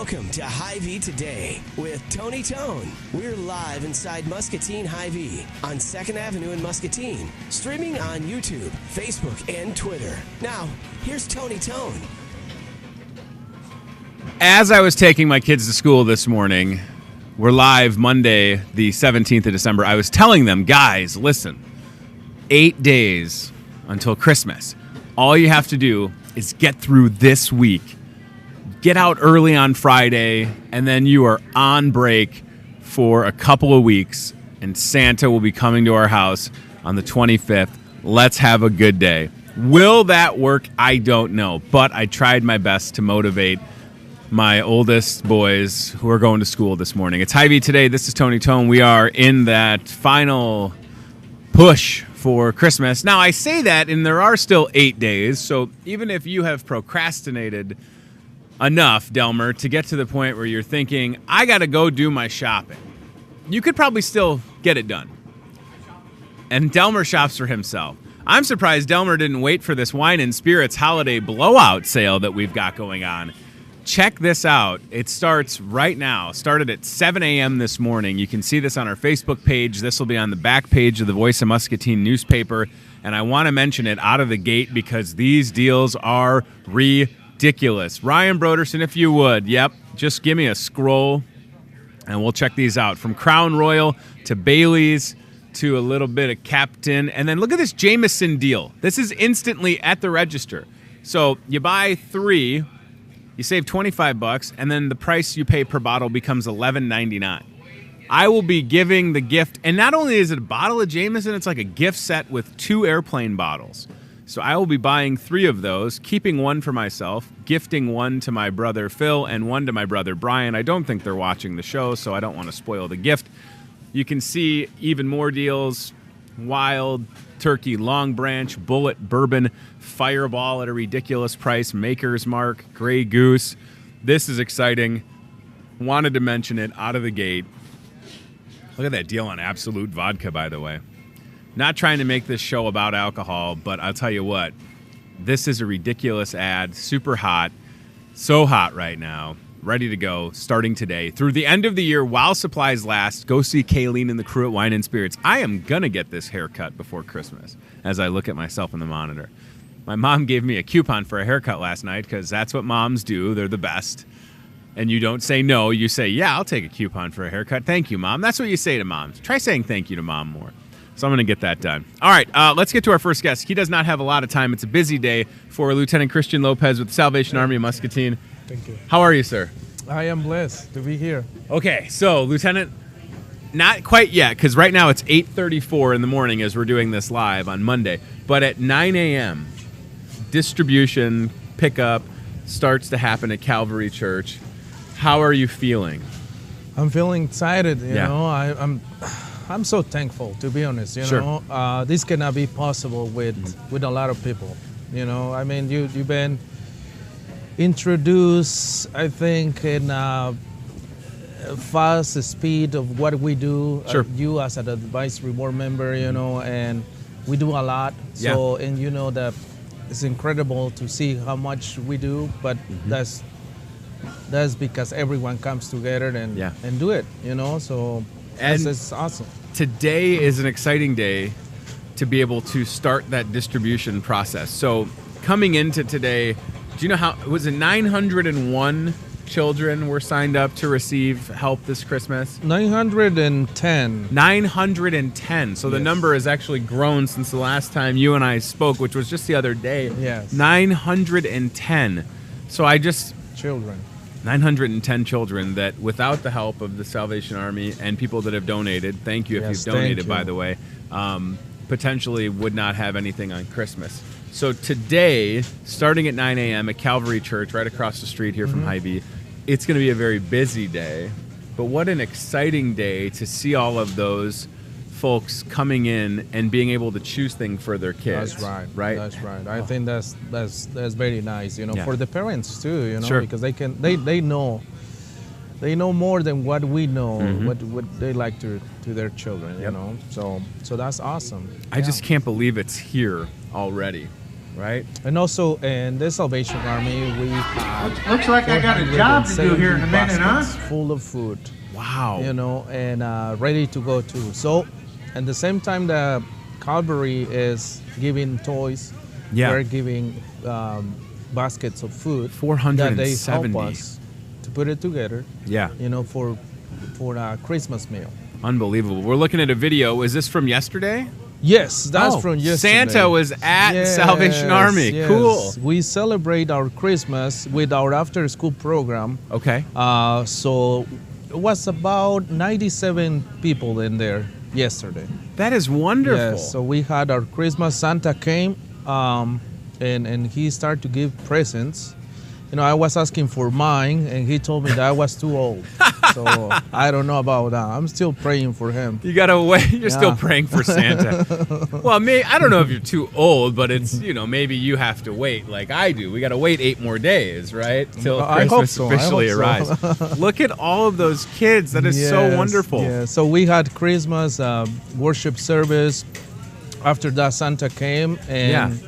Welcome to Hy-Vee Today with Tony Tone. We're live inside Muscatine Hy-Vee on 2nd Avenue in Muscatine, streaming on YouTube, Facebook, and Twitter. Now, here's Tony Tone. As I was taking my kids to school this morning, we're live Monday, the 17th of December. I was telling them, guys, listen, 8 days until Christmas. All you have to do is get through this week. Get out early on Friday, and then you are on break for a couple of weeks, and Santa will be coming to our house on the 25th. Let's have a good day. Will that work? I don't know, but I tried my best to motivate my oldest boys who are going to school this morning. It's Hy-Vee Today. This is Tony Tone. We are in that final push for Christmas. Now, I say that, and there are still 8 days, so even if you have procrastinated enough, Delmer, to get to the point where you're thinking, I got to go do my shopping, you could probably still get it done. And Delmer shops for himself. I'm surprised Delmer didn't wait for this wine and spirits holiday blowout sale that we've got going on. Check this out. It starts right now. Started at 7 a.m. this morning. You can see this on our Facebook page. This will be on the back page of the Voice of Muscatine newspaper. And I want to mention it out of the gate because these deals are ridiculous. Ryan Broderson, if you would, just give me a scroll and we'll check these out. From Crown Royal to Bailey's to a little bit of Captain. And then look at this Jameson deal. This is instantly at the register. So you buy 3, you save $25, and then the price you pay per bottle becomes $11.99. I will be giving the gift, and not only is it a bottle of Jameson, it's like a gift set with 2 airplane bottles. So I will be buying 3 of those, keeping 1 for myself, gifting 1 to my brother Phil and 1 to my brother Brian. I don't think they're watching the show, so I don't want to spoil the gift. You can see even more deals: Wild Turkey Long Branch, Bullet Bourbon, Fireball at a ridiculous price, Maker's Mark, Grey Goose. This is exciting. Wanted to mention it out of the gate. Look at that deal on Absolute Vodka, by the way. Not trying to make this show about alcohol, but I'll tell you what, this is a ridiculous ad, super hot, so hot right now, ready to go, starting today. Through the end of the year, while supplies last, go see Kayleen and the crew at Wine and Spirits. I am going to get this haircut before Christmas as I look at myself in the monitor. My mom gave me a coupon for a haircut last night because that's what moms do. They're the best. And you don't say no. You say, yeah, I'll take a coupon for a haircut. Thank you, Mom. That's what you say to moms. Try saying thank you to Mom more. So I'm going to get that done. All right, let's get to our first guest. He does not have a lot of time. It's a busy day for Lieutenant Christian Lopez with the Salvation Army of Muscatine. Thank you. How are you, sir? I am blessed to be here. Okay, so, Lieutenant, not quite yet, because right now it's 8:34 in the morning as we're doing this live on Monday. But at 9 a.m., distribution, pickup starts to happen at Calvary Church. How are you feeling? I'm feeling excited. You know, I'm so thankful, to be honest. You know, this cannot be possible with a lot of people. You know, I mean, you've been introduced, I think, in fast speed of what we do. You as an advisory board member, you know, and we do a lot. So, and you know that it's incredible to see how much we do, but that's because everyone comes together and do it, you know. So it's awesome. Today is an exciting day to be able to start that distribution process. So coming into today, do you know how, was it 901 children were signed up to receive help this Christmas? 910. 910. So the number has actually grown since the last time you and I spoke, which was just the other day. Yes. 910. So 910 children that without the help of the Salvation Army and people that have donated, thank you if you've donated, by the way, potentially would not have anything on Christmas. So today, starting at 9 a.m. at Calvary Church, right across the street here from Hy-Vee, it's going to be a very busy day, but what an exciting day to see all of those folks coming in and being able to choose things for their kids. That's right. Right? That's right. I think that's very nice, you know, for the parents too, you know, Sure. because they know more than what we know, what they like to their children, you know. So that's awesome. I just can't believe it's here already. right? And also in the Salvation Army, we Looks like I got a job to do here in a minute, huh? full of food. Wow. You know, and ready to go too. So, at the same time that Calvary is giving toys, we're giving baskets of food 470 that they help us to put it together. Yeah. You know, for a Christmas meal. Unbelievable. We're looking at a video. Is this from yesterday? Yes, that's from yesterday. Santa was at Salvation Army. Yes. Cool. We celebrate our Christmas with our after-school program. Okay. So it was about 97 people in there yesterday. That is wonderful. Yes, so we had our Christmas. Santa came and he started to give presents. You know, I was asking for mine, and he told me that I was too old. So I don't know about that. I'm still praying for him. You gotta wait. You're still praying for Santa. Well, I don't know if you're too old, but it's, you know, maybe you have to wait like I do. We gotta wait 8 more days, right, till Christmas officially arrives. Look at all of those kids. That is so wonderful. Yeah. So we had Christmas worship service. After that, Santa came and.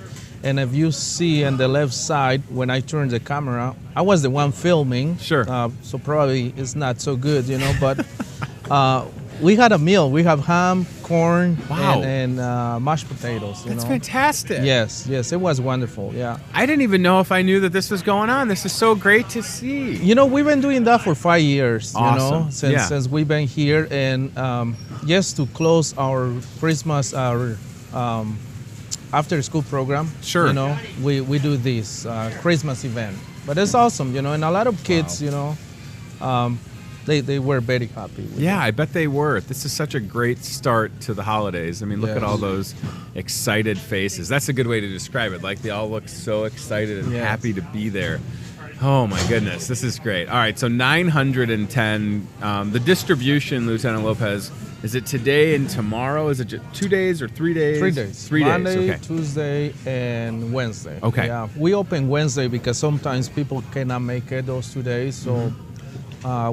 And if you see on the left side, when I turned the camera, I was the one filming. Sure. So probably it's not so good, you know, but we had a meal. We have ham, corn, and mashed potatoes. That's fantastic. Yes, it was wonderful, yeah. I didn't even know if I knew that this was going on. This is so great to see. You know, we've been doing that for 5 years, awesome. You know, since we've been here. And just to close our Christmas, our after school program, sure. You know, we do this Christmas event, but it's awesome, you know, and a lot of kids, you know, they were very happy. Yeah, I bet they were. This is such a great start to the holidays. I mean, look at all those excited faces. That's a good way to describe it. Like they all look so excited and happy to be there. Oh my goodness, this is great. All right, so 910. The distribution, Lieutenant Lopez. Is it today and tomorrow? Is it just 2 days or 3 days? 3 days. 3 days. Monday, Tuesday, and Wednesday. Okay. Yeah, we open Wednesday because sometimes people cannot make it those 2 days. So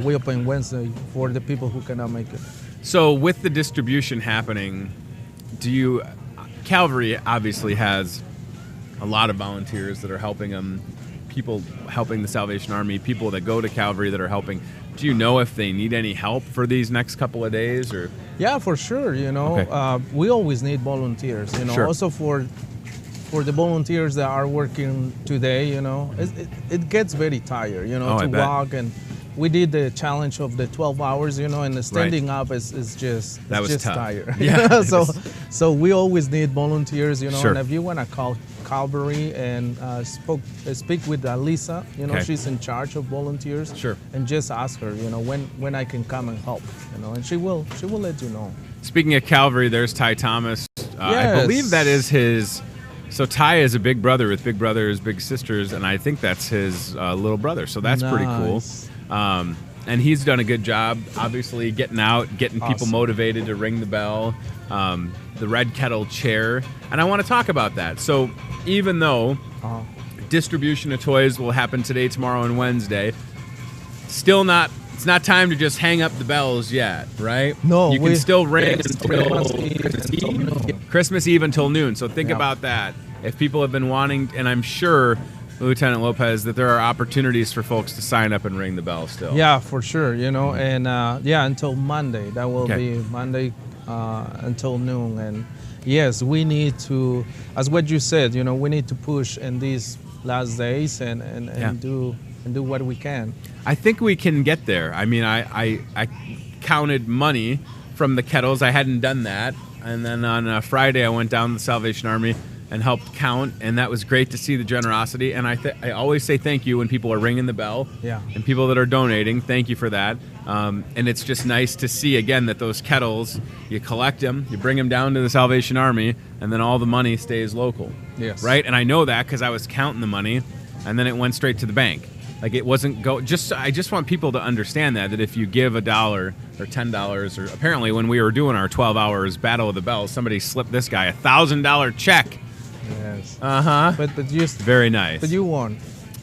we open Wednesday for the people who cannot make it. So with the distribution happening, Calvary obviously has a lot of volunteers that are helping them, people helping the Salvation Army, people that go to Calvary that are helping. Do you know if they need any help for these next couple of days? Or yeah, for sure. You know, we always need volunteers. You know, also for the volunteers that are working today. You know, it gets very tired. You know, to walk, and we did the challenge of the 12 hours. You know, and the standing up is just tired. Yeah. so we always need volunteers. You know, and if you want to call Calvary and speak with Lisa, you know, she's in charge of volunteers. Sure. And just ask her, you know, when I can come and help, you know, and she will let you know. Speaking of Calvary, there's Ty Thomas. I believe that is his. So Ty is a big brother with big brothers, big sisters, and I think that's his little brother. So that's pretty cool. And he's done a good job, obviously, getting out, getting people motivated to ring the bell. The Red Kettle chair, and I want to talk about that. So even though distribution of toys will happen today, tomorrow, and Wednesday, it's not time to just hang up the bells yet, right? No, you can still ring until Christmas Eve until noon. So think about that. If people have been wanting, and I'm sure, Lieutenant Lopez, that there are opportunities for folks to sign up and ring the bell still. Yeah, for sure. You know, and until Monday. That will be Monday. Until noon, and yes, we need to, as what you said, you know, we need to push in these last days and do what we can. I think we can get there. I mean, I counted money from the kettles. I hadn't done that, and then on Friday I went down to the Salvation Army and helped count, and that was great to see the generosity. And I always say thank you when people are ringing the bell, and people that are donating. Thank you for that. And it's just nice to see again that those kettles, you collect them, you bring them down to the Salvation Army, and then all the money stays local. Yes. Right. And I know that because I was counting the money, and then it went straight to the bank. Like it wasn't I just want people to understand that if you give $1 or $10, or apparently when we were doing our 12 hours Battle of the Bells, somebody slipped this guy $1,000 check. Yes. But just very nice. But you won.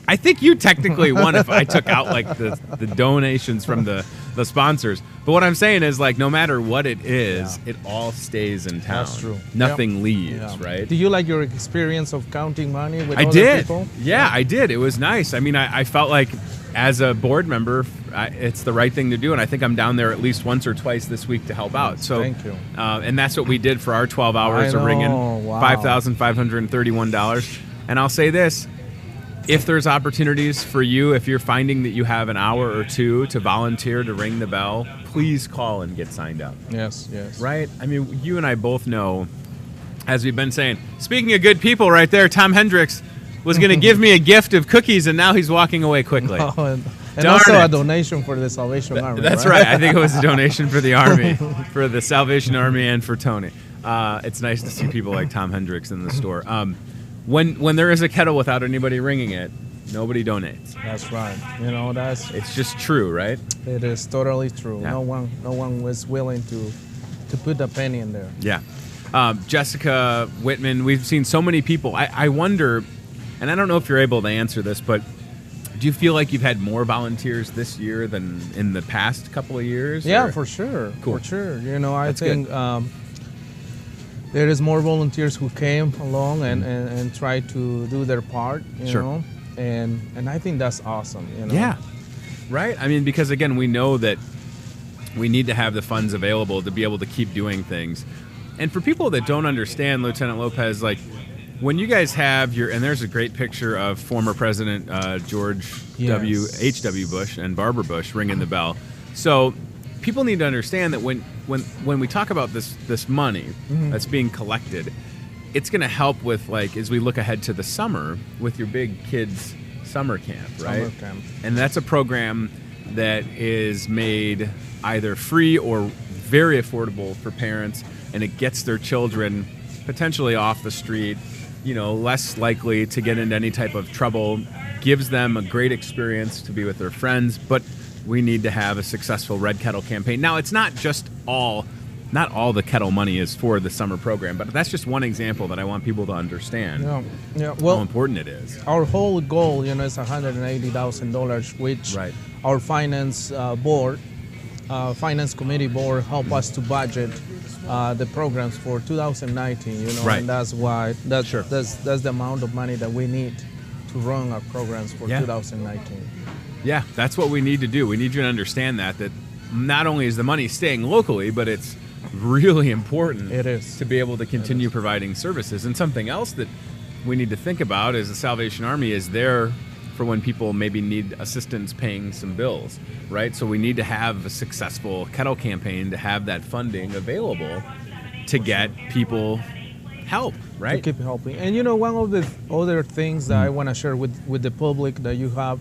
I think you technically won if I took out like the donations from the sponsors. But what I'm saying is, like, no matter what it is, it all stays in town. That's true. Nothing leaves, right? Do you like your experience of counting money with I other did. people? Yeah, I did. It was nice. I mean, I felt like as a board member, it's the right thing to do, and I think I'm down there at least once or twice this week to help out. So, thank you. And that's what we did for our 12 hours of ringing, $5,531. And I'll say this. If there's opportunities for you, if you're finding that you have an hour or two to volunteer to ring the bell, please call and get signed up. Yes. Right? I mean, you and I both know, as we've been saying, speaking of good people right there, Tom Hendricks was going to give me a gift of cookies, and now he's walking away quickly. And also a donation for the Salvation Army. That's right. I think it was a donation for the Army, for the Salvation Army and for Tony. It's nice to see people like Tom Hendricks in the store. When there is a kettle without anybody ringing it, nobody donates. That's right. It's just true, right? It is totally true. Yeah. No one was willing to put a penny in there. Yeah. Jessica Whitman, we've seen so many people. I wonder, and I don't know if you're able to answer this, but do you feel like you've had more volunteers this year than in the past couple of years? Yeah, or? for sure. Cool. For sure. I That's think there is more volunteers who came along and tried to do their part, you know, and I think that's awesome, Yeah, right? I mean, because, again, we know that we need to have the funds available to be able to keep doing things. And for people that don't understand, Lieutenant Lopez, like, when you guys have and there's a great picture of former President George H.W. Bush and Barbara Bush ringing the bell. So people need to understand that when we talk about this money that's being collected, it's going to help with, like, as we look ahead to the summer with your big kids summer camp, right? Summer camp. And that's a program that is made either free or very affordable for parents, and it gets their children potentially off the street, less likely to get into any type of trouble, gives them a great experience to be with their friends, but we need to have a successful Red Kettle campaign. Now, it's not all the kettle money is for the summer program, but that's just one example that I want people to understand how important it is. Our whole goal, is $180,000, which our finance committee board helped us to budget the programs for 2019, and that's why that's the amount of money that we need to run our programs for 2019. Yeah, that's what we need to do. We need you to understand that not only is the money staying locally, but it's really important to be able to continue providing services. And something else that we need to think about is the Salvation Army is there for when people maybe need assistance paying some bills, right? So we need to have a successful kettle campaign to have that funding available to get people help, right? To keep helping. And one of the other things that I want to share with the public that you have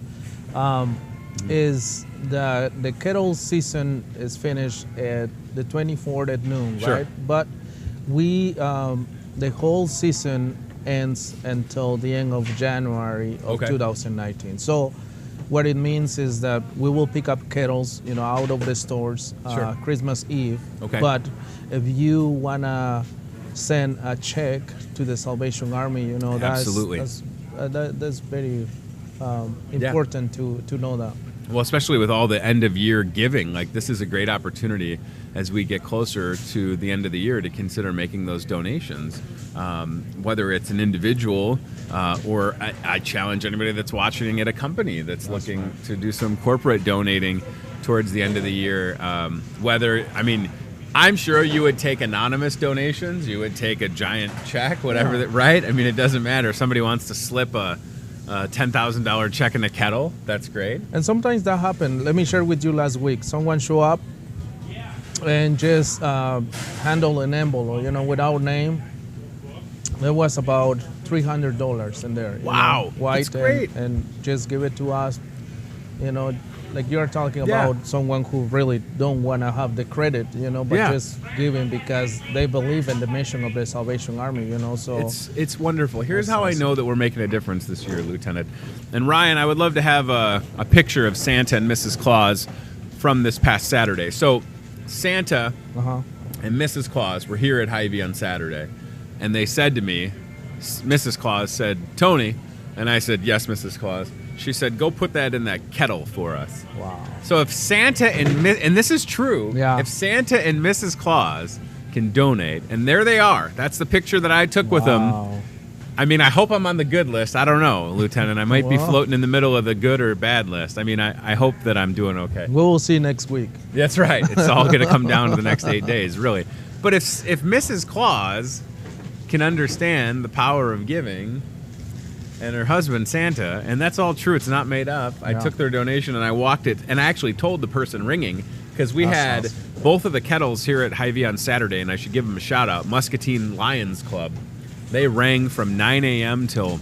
is that the kettle season is finished at the 24th at noon, right? But we the whole season ends until the end of January of 2019. So what it means is that we will pick up kettles, out of the stores Christmas Eve. But if you wanna send a check to the Salvation Army, that's very important to know that. Well, especially with all the end of year giving, like, this is a great opportunity as we get closer to the end of the year to consider making those donations, whether it's an individual or I challenge anybody that's watching at a company that's looking to do some corporate donating towards the end of the year. I'm sure you would take anonymous donations, you would take a giant check, whatever, right? I mean, it doesn't matter. If somebody wants to slip a $10,000 check in a kettle, that's great. And sometimes that happened. Let me share with you last week. Someone show up and just handle an envelope, without name. There was about $300 in there. Wow, white, that's great. And just give it to us. Like you're talking about someone who really don't want to have the credit, but just giving because they believe in the mission of the Salvation Army, so. It's wonderful. Here's how I know that we're making a difference this year, Lieutenant. And Ryan, I would love to have a picture of Santa and Mrs. Claus from this past Saturday. So Santa and Mrs. Claus were here at Hy-Vee on Saturday, and they said to me, Mrs. Claus said, "Tony," and I said, "Yes, Mrs. Claus." She said, go put that in that kettle for us. Wow. So if Santa and this is true, Yeah. if Santa and Mrs. Claus can donate, and there they are. That's the picture that I took with them. I mean, I hope I'm on the good list. I don't know, Lieutenant. I might be floating in the middle of the good or bad list. I mean, I hope that I'm doing okay. We'll see next week. That's right. It's all going to come down to the next 8 days, really. But if Mrs. Claus can understand the power of giving, and her husband Santa, and that's all true. It's not made up. I took their donation and I walked it, and I actually told the person ringing, because we had both of the kettles here at Hy-Vee on Saturday, and I should give them a shout out. Muscatine Lions Club. They rang from 9 a.m. till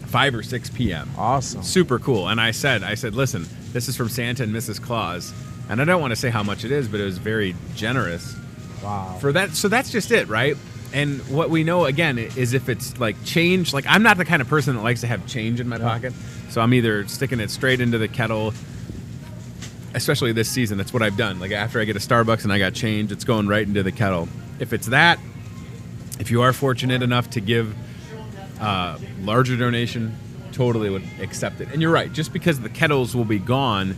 5 or 6 p.m. Awesome. Super cool. And I said, listen, this is from Santa and Mrs. Claus, and I don't want to say how much it is, but it was very generous. Wow. For that, so that's just it, right? And what we know, again, is if it's like change, like I'm not the kind of person that likes to have change in my pocket. So I'm either sticking it straight into the kettle, especially this season. That's what I've done. Like after I get a Starbucks and I got change, it's going right into the kettle. If it's that, if you are fortunate enough to give larger donation, totally would accept it. And you're right, just because the kettles will be gone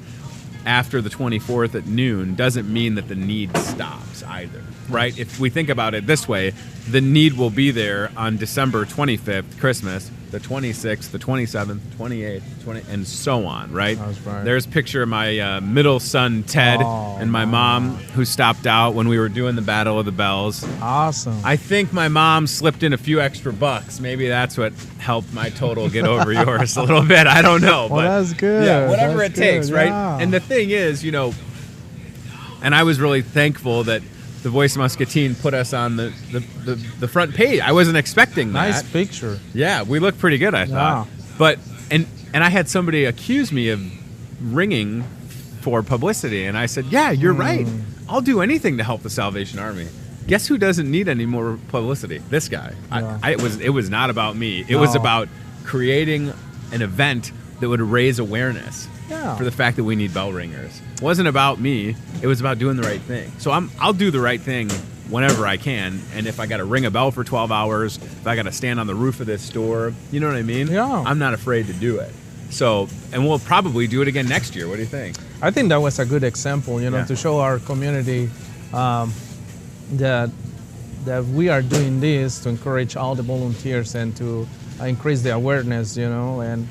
after the 24th at noon doesn't mean that the need stops either, right? If we think about it this way, the need will be there on December 25th, Christmas, the 26th, the 27th, 28th, 20, and so on, right? That's right. There's a picture of my middle son, Ted, and my mom, who stopped out when we were doing the Battle of the Bells. Awesome. I think my mom slipped in a few extra bucks. Maybe that's what helped my total get over yours a little bit. I don't know. Well, but that's good. Yeah, whatever That's it takes, good. right? Yeah. And the thing is, you know, and I was really thankful that the Voice of Muscatine put us on the front page. I wasn't expecting that. Nice picture. Yeah, we look pretty good, I thought. But and I had somebody accuse me of ringing for publicity, and I said, "Yeah, you're right. I'll do anything to help the Salvation Army." Guess who doesn't need any more publicity? This guy. Yeah. It was not about me. It was about creating an event that would raise awareness for the fact that we need bell ringers. It wasn't about me. It was about doing the right thing. So I'll do the right thing whenever I can. And if I got to ring a bell for 12 hours, if I got to stand on the roof of this store, you know what I mean? Yeah. I'm not afraid to do it. So, and we'll probably do it again next year. What do you think? I think that was a good example, you know, to show our community that we are doing this to encourage all the volunteers and to increase the awareness, you know. And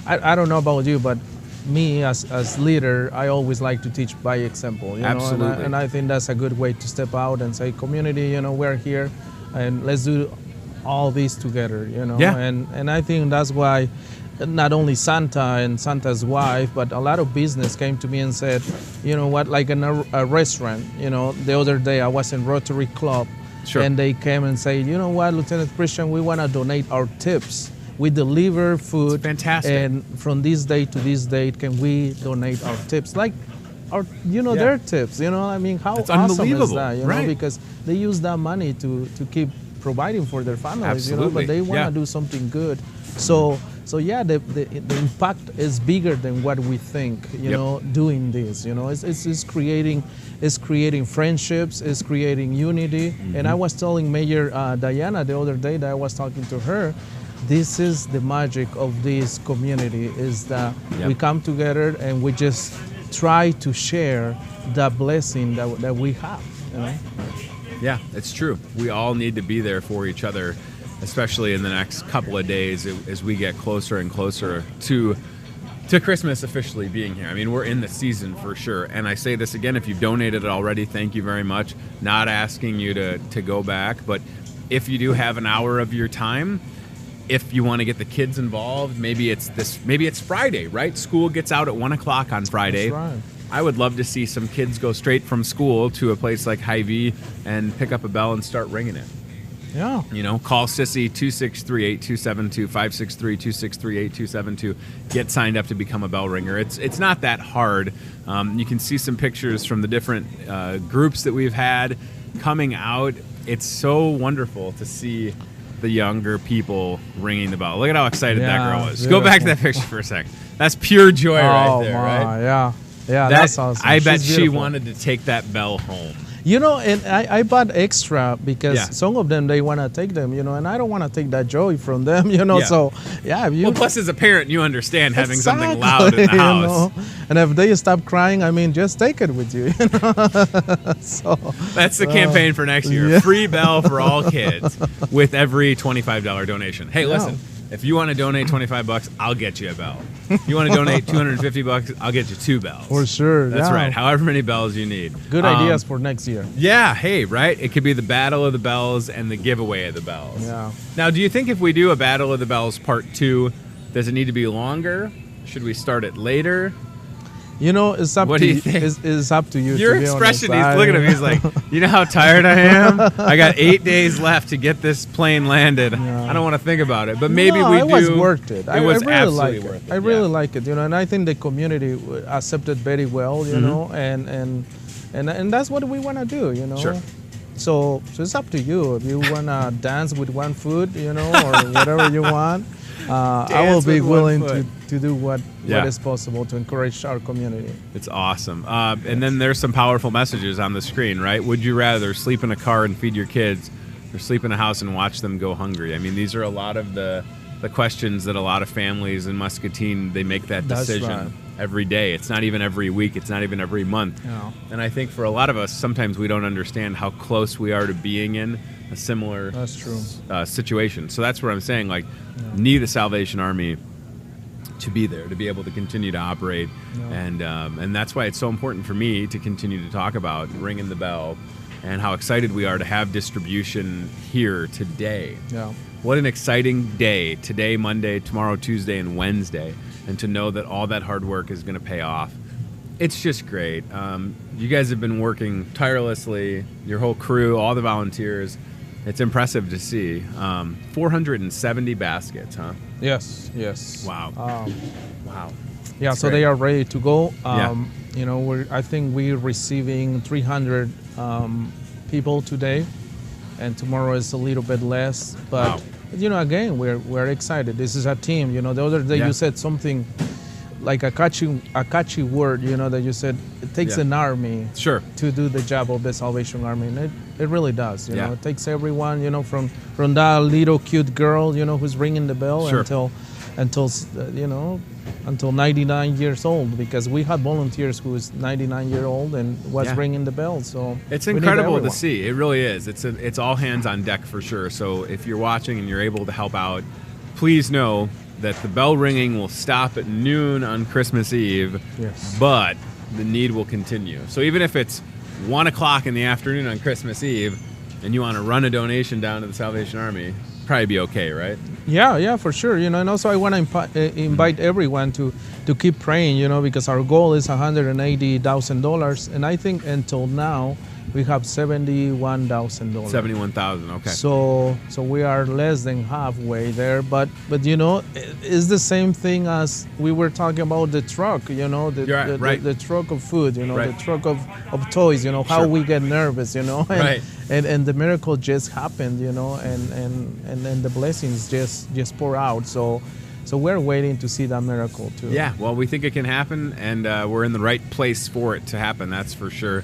I don't know about you, but me as leader, I always like to teach by example, you know. Absolutely. And I think that's a good way to step out and say, community, you know, we're here and let's do all this together, you know. Yeah. And I think that's why not only Santa and Santa's wife, but a lot of business came to me and said, you know what, like in a restaurant, you know, the other day I was in Rotary Club, and they came and said, you know what, Lieutenant Christian, we want to donate our tips. We deliver food. It's fantastic. And from this date to this date, can we donate our tips? Like, our, you know, their tips, you know, I mean, how it's awesome unbelievable. is that, you know, because they use that money to keep providing for their families, you know, but they want to do something good. So yeah, the impact is bigger than what we think, you know, doing this, you know, it's creating friendships, it's creating unity. And I was telling Mayor Diana the other day that I was talking to her, this is the magic of this community, is that we come together and we just try to share the blessing that we have, you know? Yeah, it's true. We all need to be there for each other, especially in the next couple of days as we get closer and closer to Christmas officially being here. I mean, we're in the season for sure. And I say this again, if you've donated already, thank you very much. Not asking you to go back, but if you do have an hour of your time, if you want to get the kids involved, maybe it's Friday, right? School gets out at 1 o'clock on Friday. That's right. I would love to see some kids go straight from school to a place like Hy-Vee and pick up a bell and start ringing it. Yeah. You know, call Sissy 263-8272, 563-263-8272. Get signed up to become a bell ringer. It's not that hard. You can see some pictures from the different groups that we've had coming out. It's so wonderful to see the younger people ringing the bell. Look at how excited that girl was. Go back to that picture for a second. That's pure joy right there, right? Yeah, that's awesome. I bet she wanted to take that bell home. You know, and I bought extra because Yeah. some of them, they want to take them, you know, and I don't want to take that joy from them, you know. Yeah. So, yeah. If you, Well, plus as a parent, you understand having something Exactly, loud in the you house. know. And if they stop crying, I mean, just take it with you, you know. So That's the campaign for next year. yeah. Free bell for all kids with every $25 donation. Hey, listen, if you want to donate $25, I'll get you a bell. If you want to donate $250, I'll get you 2 bells. for sure. That's yeah. right. However many bells you need. Good ideas for next year. Yeah, hey, right? It could be the Battle of the Bells and the giveaway of the bells. Yeah. Now, do you think if we do a Battle of the Bells Part 2, does it need to be longer? Should we start it later? You know, it's up What to do you you. think? It's up to you. Your to be expression, honest. he's looking at me, he's like, you know how tired I am? I got 8 days left to get this plane landed. I don't want to think about it, but maybe no, we it do. was worth it. It was I really absolutely like worth it. I really like it, you know, and I think the community accepted very well, you know, and that's what we want to do, you know. Sure. So it's up to you. If you want to dance with one foot, you know, or whatever you want, I will Dance be with one willing foot. to do what Yeah. is possible to encourage our community. It's awesome. And then there's some powerful messages on the screen, right? Would you rather sleep in a car and feed your kids or sleep in a house and watch them go hungry? I mean, these are a lot of the questions that a lot of families in Muscatine, they make that That's decision right. every day. It's not even every week. It's not even every month. Yeah. And I think for a lot of us, sometimes we don't understand how close we are to being in a similar That's true. situation. So that's what I'm saying. Like, need the Salvation Army to be there, to be able to continue to operate. And that's why it's so important for me to continue to talk about ringing the bell and how excited we are to have distribution here today. Yeah. What an exciting day. Today, Monday, tomorrow, Tuesday, and Wednesday. And to know that all that hard work is going to pay off. It's just great. You guys have been working tirelessly, your whole crew, all the volunteers. It's impressive to see. 470 baskets, huh? Yes. Yes. Wow. Wow. Yeah, That's so great. they are ready to go. Yeah. You know, I think we're receiving 300 people today, and tomorrow is a little bit less. But Wow. you know, again, we're excited. This is a team. You know, the other day Yeah. you said something like a catchy word. You know, that you said it takes Yeah. an army Sure. to do the job of the Salvation Army, and it really does. You Yeah. know, it takes everyone. You know, from that little cute girl, you know, who's ringing the bell Sure. until you know, until 99 years old, because we had volunteers who was 99-year-old and was Yeah. ringing the bell. So It's we need incredible to everyone. see. It really is. It's all hands on deck for sure. So if you're watching and you're able to help out, please know that the bell ringing will stop at noon on Christmas Eve, Yes. but the need will continue. So even if it's 1 o'clock in the afternoon on Christmas Eve and you want to run a donation down to the Salvation Army, probably be okay, right? Yeah, for sure. You know, and also I want to invite everyone to keep praying. You know, because our goal is $180,000, and I think until now we have $71,000. 71,000, okay. So we are less than halfway there, but you know, it's the same thing as we were talking about the truck. You know, the truck of food. You know, Right. the truck of toys. You know, how Sure. we get nervous. You know, and, Right. and the miracle just happened. You know, and then the blessings just pour out. So we're waiting to see that miracle too. Yeah, well, we think it can happen, and we're in the right place for it to happen, that's for sure.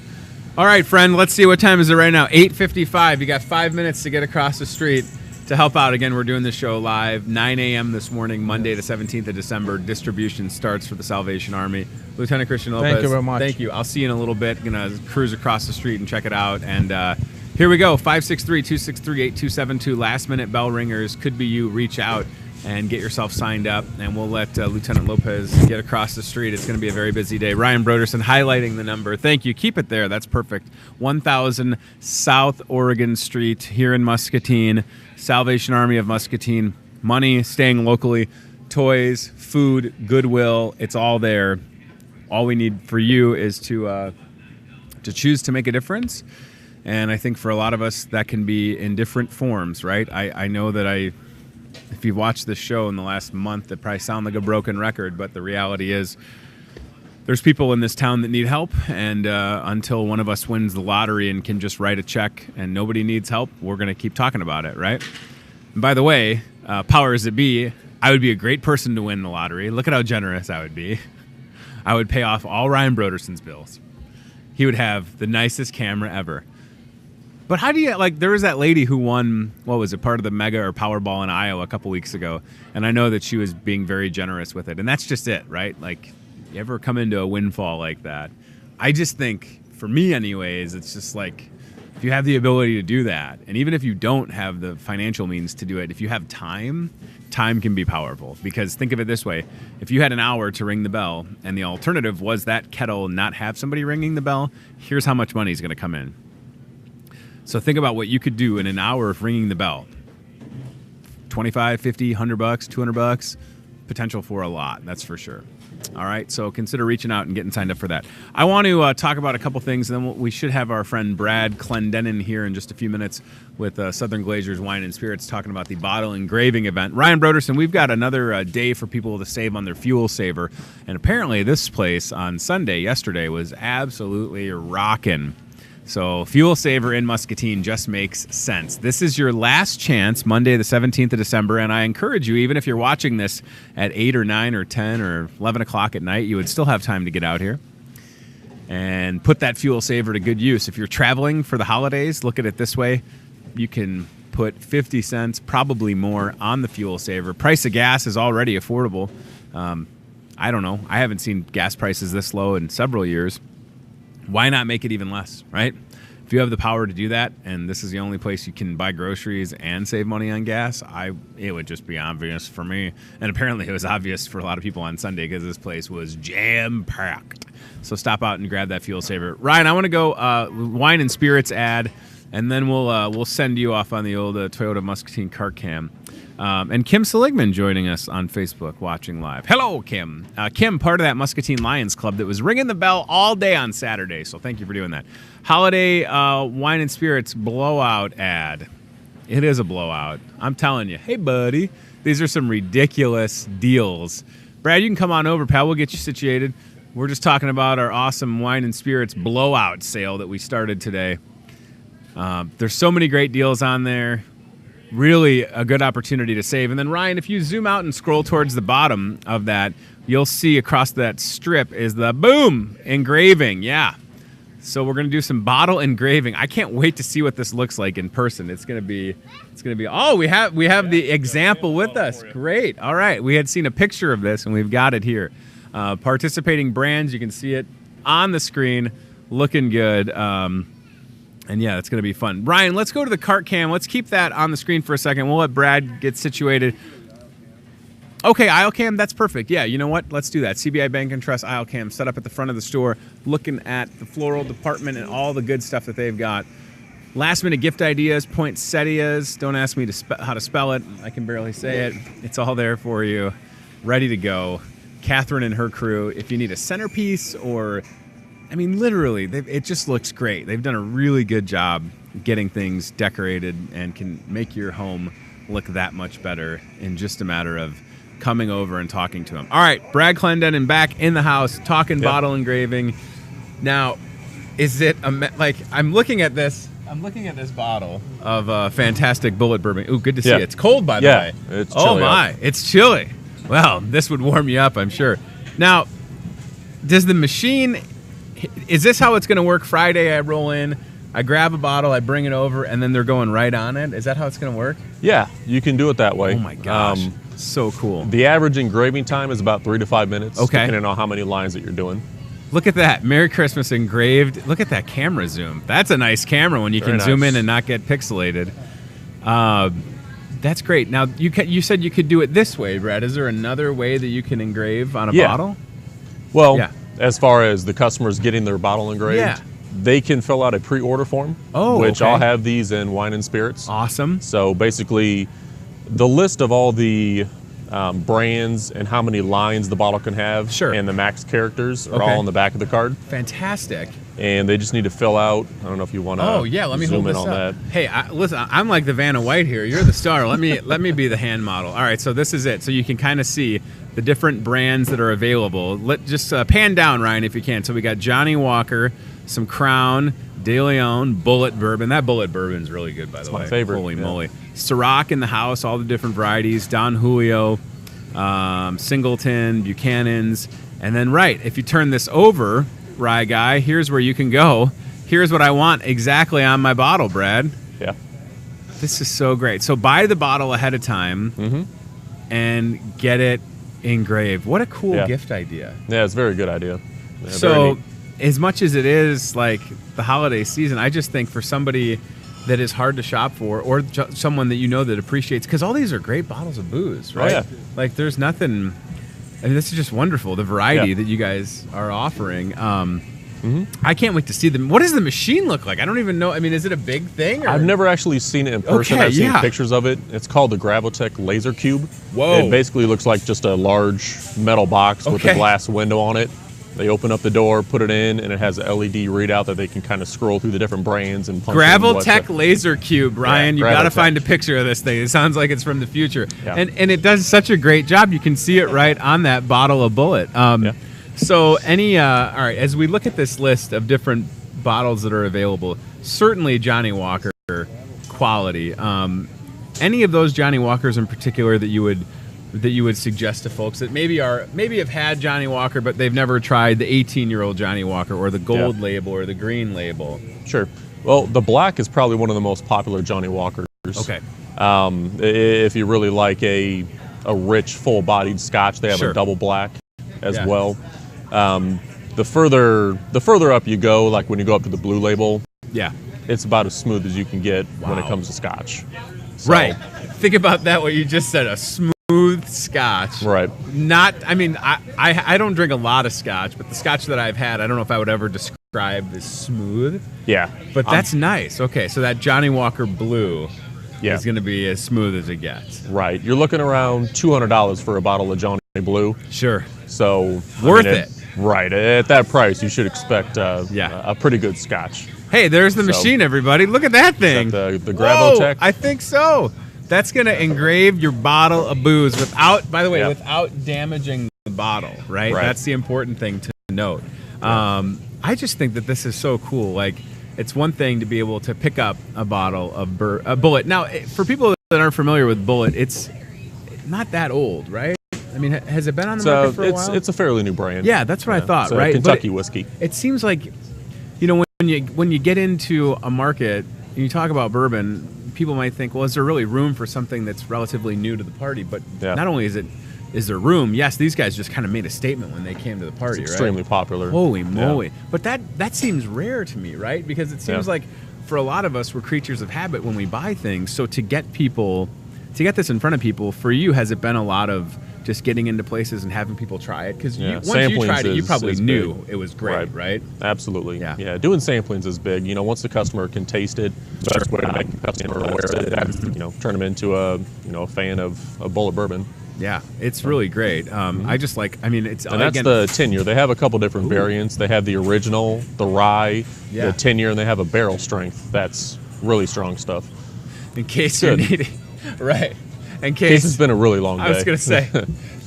All right, friend, let's see, what time is it right now? 8:55. You got 5 minutes to get across the street to help out. Again, we're doing this show live, 9 a.m. this morning, Monday the 17th of December. Distribution starts for the Salvation Army. Lieutenant Christian Lopez. Thank you very much. Thank you. I'll see you in a little bit. Going to cruise across the street and check it out. And here we go, 563-263-8272. Last-minute bell ringers. Could be you. Reach out and get yourself signed up, and we'll let Lieutenant Lopez get across the street. It's going to be a very busy day. Ryan Broderson highlighting the number. Thank you. Keep it there. That's perfect. 1000 South Oregon Street here in Muscatine. Salvation Army of Muscatine. Money, staying locally, toys, food, goodwill. It's all there. All we need for you is to choose to make a difference. And I think for a lot of us, that can be in different forms, right? I know that if you've watched this show in the last month, it probably sounds like a broken record, but the reality is there's people in this town that need help, and until one of us wins the lottery and can just write a check and nobody needs help, we're going to keep talking about it, right? And by the way, powers that be, I would be a great person to win the lottery. Look at how generous I would be. I would pay off all Ryan Broderson's bills. He would have the nicest camera ever. But how do you, like, there was that lady who won, what was it, part of the Mega or Powerball in Iowa a couple weeks ago, and I know that she was being very generous with it, and that's just it, right? Like, you ever come into a windfall like that? I just think, for me anyways, it's just like, if you have the ability to do that, and even if you don't have the financial means to do it, if you have time can be powerful. Because think of it this way, if you had an hour to ring the bell, and the alternative was that kettle not have somebody ringing the bell, here's how much money is going to come in. So think about what you could do in an hour of ringing the bell. 25, 50, $100, $200, potential for a lot, that's for sure. All right, so consider reaching out and getting signed up for that. I want to talk about a couple things, and then we should have our friend Brad Clendenin here in just a few minutes with Southern Glazers Wine and Spirits talking about the bottle engraving event. Ryan Broderson, we've got another day for people to save on their fuel saver, and apparently this place on yesterday, was absolutely rocking. So Fuel Saver in Muscatine just makes sense. This is your last chance, Monday the 17th of December, and I encourage you, even if you're watching this at 8 or 9 or 10 or 11 o'clock at night, you would still have time to get out here and put that Fuel Saver to good use. If you're traveling for the holidays, look at it this way. You can put 50 cents, probably more, on the Fuel Saver. Price of gas is already affordable. I don't know. I haven't seen gas prices this low in several years. Why not make it even less, right? If you have the power to do that, and this is the only place you can buy groceries and save money on gas, it would just be obvious for me. And apparently it was obvious for a lot of people on Sunday because this place was jam-packed. So stop out and grab that Fuel Saver. Ryan, I want to go Wine and Spirits ad, and then we'll send you off on the old Toyota Muscatine cart cam. And Kim Seligman joining us on Facebook, watching live. Hello, Kim. Kim, part of that Muscatine Lions Club that was ringing the bell all day on Saturday, so thank you for doing that. Holiday Wine and Spirits blowout ad. It is a blowout. I'm telling you. Hey, buddy. These are some ridiculous deals. Brad, you can come on over, pal. We'll get you situated. We're just talking about our awesome Wine and Spirits blowout sale that we started today. There's so many great deals on there. Really a good opportunity to save. And then, Ryan, if you zoom out and scroll towards the bottom of that, you'll see across that strip is the boom engraving. Yeah. So we're going to do some bottle engraving. I can't wait to see what this looks like in person. It's going to be oh, we have the example with us. Great. All right. We had seen a picture of this and we've got it here. Participating brands, you can see it on the screen, looking good. And yeah, it's going to be fun. Ryan, let's go to the cart cam. Let's keep that on the screen for a second. We'll let Brad get situated. Okay, aisle cam, that's perfect. Yeah, you know what? Let's do that. CBI Bank and Trust aisle cam set up at the front of the store, looking at the floral department and all the good stuff that they've got. Last minute gift ideas, poinsettias. Don't ask me how to spell it. I can barely say it. It's all there for you, ready to go. Catherine and her crew, if you need a centerpiece or... I mean, literally, it just looks great. They've done a really good job getting things decorated and can make your home look that much better in just a matter of coming over and talking to them. All right, Brad Clendenin back in the house, talking bottle engraving. Now, is it I'm looking at this bottle of fantastic Bullet Bourbon. Ooh, good to see it. It's cold, by the way. It's chilly. Oh my, it's chilly. Well, this would warm you up, I'm sure. Now, does the machine... Is this how it's going to work? Friday, I roll in, I grab a bottle, I bring it over, and then they're going right on it? Is that how it's going to work? Yeah, you can do it that way. Oh, my gosh. So cool. The average engraving time is about 3 to 5 minutes, depending on how many lines that you're doing. Look at that. Merry Christmas engraved. Look at that camera zoom. That's a nice camera when you can zoom in and not get pixelated. That's great. Now, you said you could do it this way, Brad. Is there another way that you can engrave on a bottle? Well, as far as the customers getting their bottle engraved, they can fill out a pre-order form, which I'll have these in Wine and Spirits. Awesome. So basically, the list of all the brands and how many lines the bottle can have and the max characters are all on the back of the card. Fantastic. And they just need to fill out, I don't know if you want to let me zoom hold in this on up. that. Hey, listen, I'm like the Vanna White here. You're the star. Let me be the hand model. All right, so this is it. So you can kind of see the different brands that are available. Just pan down, Ryan, if you can. So we got Johnny Walker, some Crown, De Leon, Bullet Bourbon. That Bullet Bourbon's really good, by the way. My favorite. Holy moly. Ciroc in the house, all the different varieties. Don Julio, Singleton, Buchanan's. And then, if you turn this over, Rye Guy, here's where you can go. here's what I want exactly on my bottle, Brad. Yeah. This is so great. So buy the bottle ahead of time and get it engraved. What a cool gift idea. Yeah, it's a very good idea. Yeah, so as much as it is like the holiday season, I just think for somebody that is hard to shop for, or someone that you know that appreciates, because all these are great bottles of booze, right? Oh, yeah. Like there's nothing, I mean, this is just wonderful, the variety that you guys are offering. I can't wait to see them. What does the machine look like? I don't even know. I mean, is it a big thing? Or? I've never actually seen it in person. Okay, I've seen pictures of it. It's called the Gravotech Laser Cube. Whoa. It basically looks like just a large metal box with a glass window on it. They open up the door, put it in, and it has an LED readout that they can kind of scroll through the different brands and punch Gravotech Laser Cube, Ryan. You got to find a picture of this thing. It sounds like it's from the future. Yeah. And it does such a great job. You can see it right on that bottle of Bullet. So all right, as we look at this list of different bottles that are available, certainly Johnny Walker quality. Any of those Johnny Walkers in particular that you would suggest to folks that maybe have had Johnny Walker but they've never tried the 18-year-old Johnny Walker or the gold label or the green label? Sure. Well, the black is probably one of the most popular Johnny Walkers. Okay. If you really like a rich, full-bodied Scotch, they have a double black as well. The further up you go, like when you go up to the blue label, it's about as smooth as you can get when it comes to Scotch. So, right. Think about that, what you just said, a smooth Scotch. Right. I mean, I don't drink a lot of Scotch, but the Scotch that I've had, I don't know if I would ever describe as smooth. Yeah. But that's nice. Okay, so that Johnny Walker Blue is going to be as smooth as it gets. Right. You're looking around $200 for a bottle of Johnny Blue. Sure. So worth it. Right. At that price, you should expect a pretty good Scotch. Hey, there's the machine, everybody. Look at that thing. The Gravotech? I think so. That's going to engrave your bottle of booze without damaging the bottle, right? That's the important thing to note. I just think that this is so cool. Like, it's one thing to be able to pick up a bottle of Bullet. Now, for people that aren't familiar with Bullet, it's not that old, right? I mean, has it been on the market for a while? It's a fairly new brand. Yeah, that's what I thought, it's right? Kentucky whiskey. It seems like, when you get into a market and you talk about bourbon, people might think, well, is there really room for something that's relatively new to the party? But not only is there room, yes, these guys just kind of made a statement when they came to the party, it's extremely popular. Holy moly. Yeah. But that seems rare to me, right? Because it seems like for a lot of us, we're creatures of habit when we buy things. So to get this in front of people, for you, has it been a lot of just getting into places and having people try it? Because once you tried it, you probably knew it was great, right? Absolutely. Yeah. Doing samplings is big. Once the customer can taste it, the best way to make the customer aware of it, turn them into a fan of a Bullet bourbon. Yeah, it's really great. I just it's... And that's the 10-year. They have a couple different variants. They have the original, the rye, the 10-year, and they have a barrel strength. That's really strong stuff. In case you're needing... Right. In case it's been a really long day. I was going to say,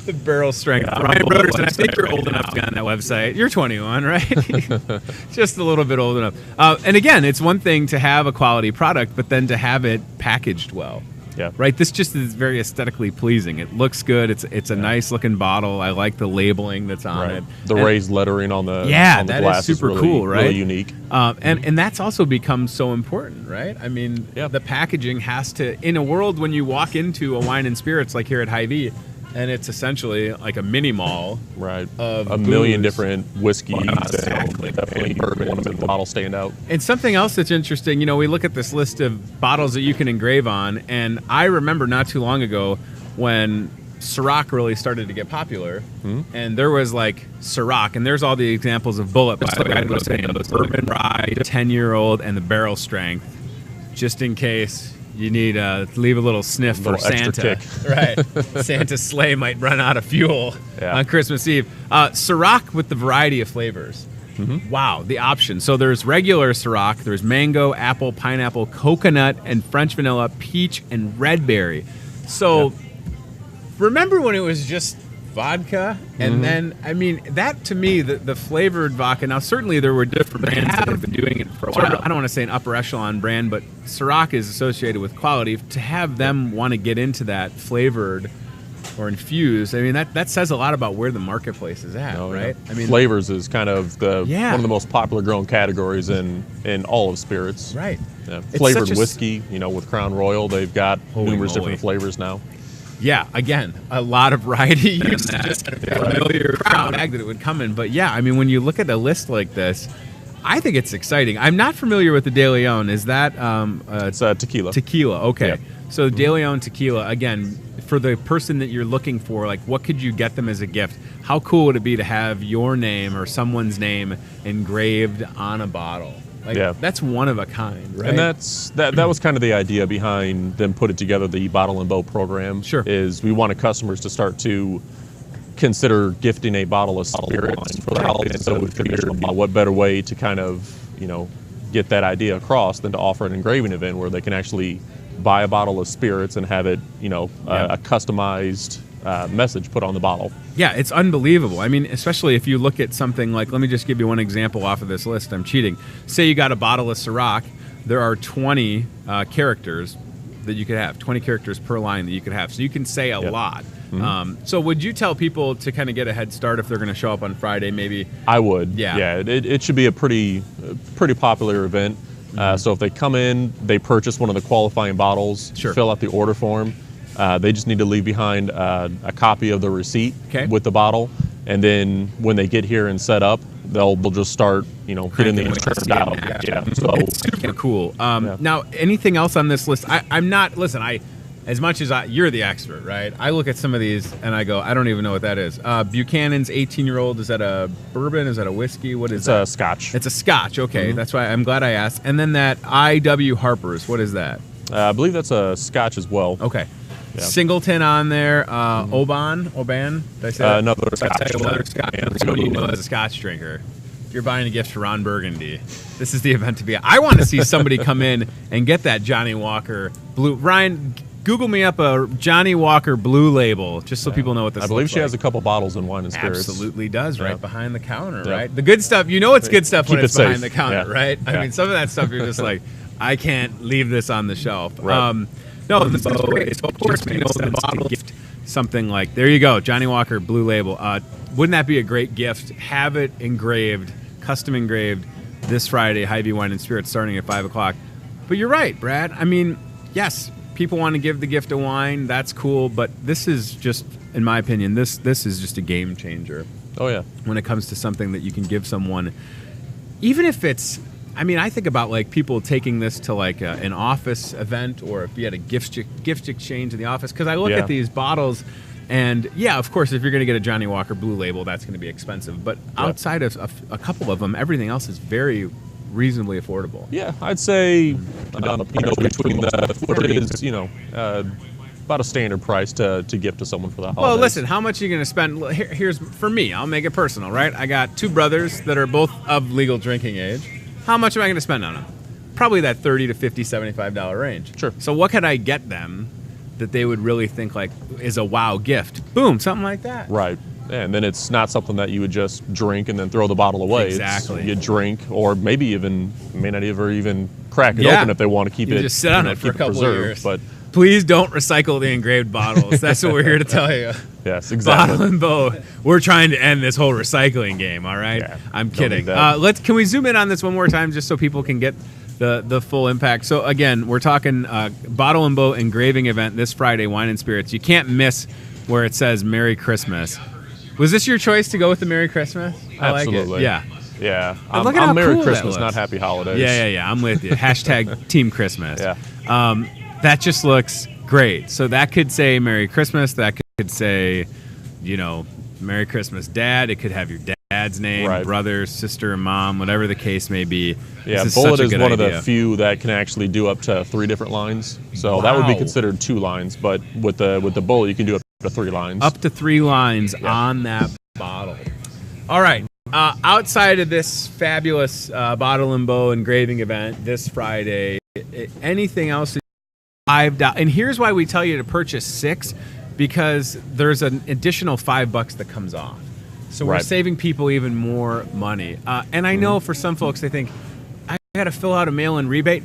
the barrel strength. Ryan Broderson, I think you're old enough to be on that website. You're 21, right? Just a little bit old enough. And again, it's one thing to have a quality product, but then to have it packaged well. Yeah. Right? This just is very aesthetically pleasing. It looks good. It's a nice looking bottle. I like the labeling that's on it. The raised lettering on the that glass is super really, cool, right? Really unique. And that's also become so important, right? I mean, the packaging has to, in a world when you walk into a wine and spirits like here at Hy-Vee, and it's essentially like a mini mall, right? Of a million different whiskeys, exactly. Definitely bourbons, and the bottles stand out. And something else that's interesting, we look at this list of bottles that you can engrave on, and I remember not too long ago when Ciroc really started to get popular, and there was like Ciroc, and there's all the examples of Bullet, by the way, the bourbon rye, 10-year-old, and the barrel strength, just in case. You need to leave a little sniff for Santa. Right. Santa's sleigh might run out of fuel on Christmas Eve. Ciroc with the variety of flavors. Wow, the options. So there's regular Ciroc, there's mango, apple, pineapple, coconut, and French vanilla, peach, and red berry. So remember when it was just vodka? And then, that to me, the flavored vodka, now certainly there were different brands that have been doing it for a while. I don't want to say an upper echelon brand, but Ciroc is associated with quality. To have them want to get into that flavored or infused. I mean, that says a lot about where the marketplace is at, right? Yeah. I mean, flavors is kind of one of the most popular grown categories in all of spirits. Right. Yeah. Flavored whiskey, with Crown Royal, they've got numerous different flavors now. Yeah, again, a lot of variety. You just familiar crowd bag that it would come in. But yeah, I mean, when you look at a list like this, I think it's exciting. I'm not familiar with the De Leon. Is that it's tequila? Tequila, okay. Yeah. So De Leon tequila, again, for the person that you're looking for, like, what could you get them as a gift? How cool would it be to have your name or someone's name engraved on a bottle? Like, that's one of a kind, right? And that was kind of the idea behind them putting together the Bottle and Bow program. Sure. Is we wanted customers to start to consider gifting a bottle of spirits for the holidays. So we figured, what better way to kind of, get that idea across than to offer an engraving event where they can actually buy a bottle of spirits and have it, a customized message put on the bottle. Yeah, it's unbelievable. I mean, especially if you look at something like, let me just give you one example off of this list. I'm cheating. Say you got a bottle of Ciroc. There are 20 characters that you could have, 20 characters per line that you could have. So you can say a lot. Mm-hmm. So would you tell people to kind of get a head start if they're going to show up on Friday, maybe? I would. Yeah. Yeah, it should be a pretty popular event. So if they come in, they purchase one of the qualifying bottles, fill out the order form. They just need to leave behind a copy of the receipt with the bottle, and then when they get here and set up, they'll just start, getting the insurance out. Yeah. So it's super cool. Now, anything else on this list? I'm not. Listen, as much as you're the expert, right? I look at some of these and I go, I don't even know what that is. Buchanan's 18-year-old. Is that a bourbon? Is that a whiskey? What is that? It's a Scotch. It's a Scotch. Okay, that's why I'm glad I asked. And then that I.W. Harper's. What is that? I believe that's a Scotch as well. Okay. Yeah. Singleton on there. Oban. Did I say that? Another Scotch. Another Scotch. What do you know as a Scotch drinker? If you're buying a gift for Ron Burgundy, this is the event to be at. I want to see somebody come in and get that Johnny Walker Blue. Ryan, Google me up a Johnny Walker Blue Label, just so people know what this is. I believe she has a couple bottles in wine and spirits. Absolutely does, right behind the counter, right? The good stuff, it's good stuff when it's behind the counter, right? I mean, some of that stuff you're just like, I can't leave this on the shelf. Right. No, this is great. So of course, we know the bottle gift, something like, there you go, Johnny Walker Blue Label. Wouldn't that be a great gift? Have it engraved, custom engraved, this Friday, Hy-Vee Wine and Spirits, starting at 5 o'clock. But you're right, Brad. I mean, yes, people want to give the gift of wine. That's cool. But this is just, in my opinion, this is just a game changer. Oh, yeah. When it comes to something that you can give someone, even if it's, I mean, I think about like people taking this to like an office event, or if you had a gift exchange in the office. Because I look at these bottles, and of course, if you're going to get a Johnny Walker Blue Label, that's going to be expensive. But outside of a couple of them, everything else is very reasonably affordable. Yeah, I'd say between the 40 is about a standard price to give to someone for the holidays. Well, listen, how much are you going to spend? Here's for me. I'll make it personal, right? I got two brothers that are both of legal drinking age. How much am I going to spend on them? Probably that $30 to $50, $75 range. Sure. So what could I get them that they would really think like is a wow gift? Boom, something like that. Right. And then it's not something that you would just drink and then throw the bottle away. Exactly. You drink, or maybe may not even crack it open if they want to keep it. Just sit on it for a couple of years. But please don't recycle the engraved bottles. That's what we're here to tell you. Yes, exactly. Bottle and Bow. We're trying to end this whole recycling game. All right. Yeah, I'm kidding. Can we zoom in on this one more time, just so people can get the full impact? So again, we're talking Bottle and Bow engraving event this Friday, Wine and Spirits. You can't miss where it says Merry Christmas. Was this your choice to go with the Merry Christmas? I Absolutely. like it. Yeah. Yeah. I'm Merry cool Christmas, not Happy Holidays. Yeah. I'm with you. Hashtag Team Christmas. Yeah. That just looks great. So that could say Merry Christmas. That could say, Merry Christmas, Dad. It could have your dad's name, brother, sister, mom, whatever the case may be. Yeah, Bullet is one of the few that can actually do up to 3 different lines. So that would be considered 2 lines. But with the Bullet, you can do up to 3 lines. Up to 3 lines on that bottle. All right. Outside of this fabulous Bottle and Bow engraving event this Friday, anything else? $5. And here's why we tell you to purchase 6, because there's an additional $5 that comes off. So we're saving people even more money. And I know for some folks, they think, I got to fill out a mail-in rebate.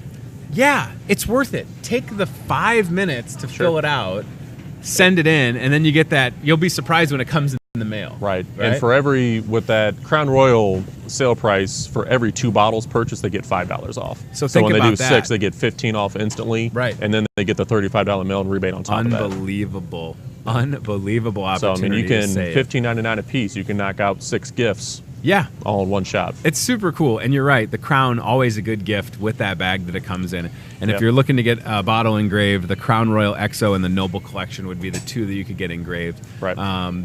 Yeah, it's worth it. Take the 5 minutes to fill it out, send it in, and then you get that. You'll be surprised when it comes in the mail. Right. And for with that Crown Royal sale price, for every 2 bottles purchased, they get $5 off. So when they do that. 6, they get 15 off instantly. Right. And then they get the $35 mail and rebate on top of that. Unbelievable opportunity. So, I mean, you can, to save. $15.99 a piece, you can knock out 6 gifts. Yeah. All in one shot. It's super cool. And you're right. The Crown, always a good gift with that bag that it comes in. And if you're looking to get a bottle engraved, the Crown Royal XO and the Noble Collection would be the 2 that you could get engraved. Right.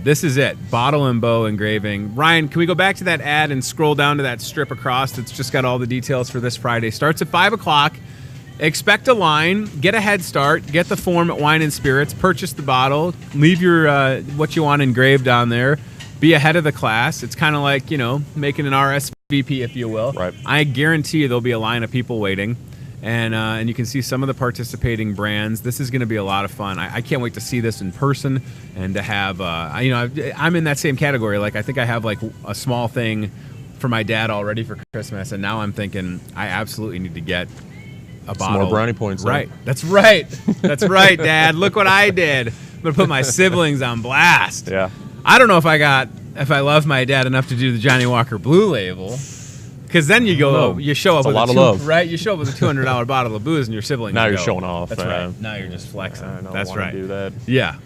This is it. Bottle and bow engraving. Ryan, can we go back to that ad and scroll down to that strip across that's just got all the details for this Friday? Starts at 5 o'clock. Expect a line. Get a head start. Get the form at Wine and Spirits. Purchase the bottle. Leave your what you want engraved on there. Be ahead of the class. It's kind of like, making an RSVP, if you will. Right. I guarantee you there'll be a line of people waiting, and you can see some of the participating brands. This is going to be a lot of fun. I can't wait to see this in person and to have, I'm in that same category. Like, I think I have like a small thing for my dad already for Christmas, and now I'm thinking I absolutely need to get a bottle. Some more brownie points. Right. That's right. That's right, Dad. Look what I did. I'm going to put my siblings on blast. Yeah. I don't know if I love my dad enough to do the Johnny Walker Blue Label, because then you show up with a lot of love, right? You show up with a $200 bottle of booze, and your siblings. Now you're showing off. That's right. Now you're just flexing. I don't That's want right. to do that. Yeah,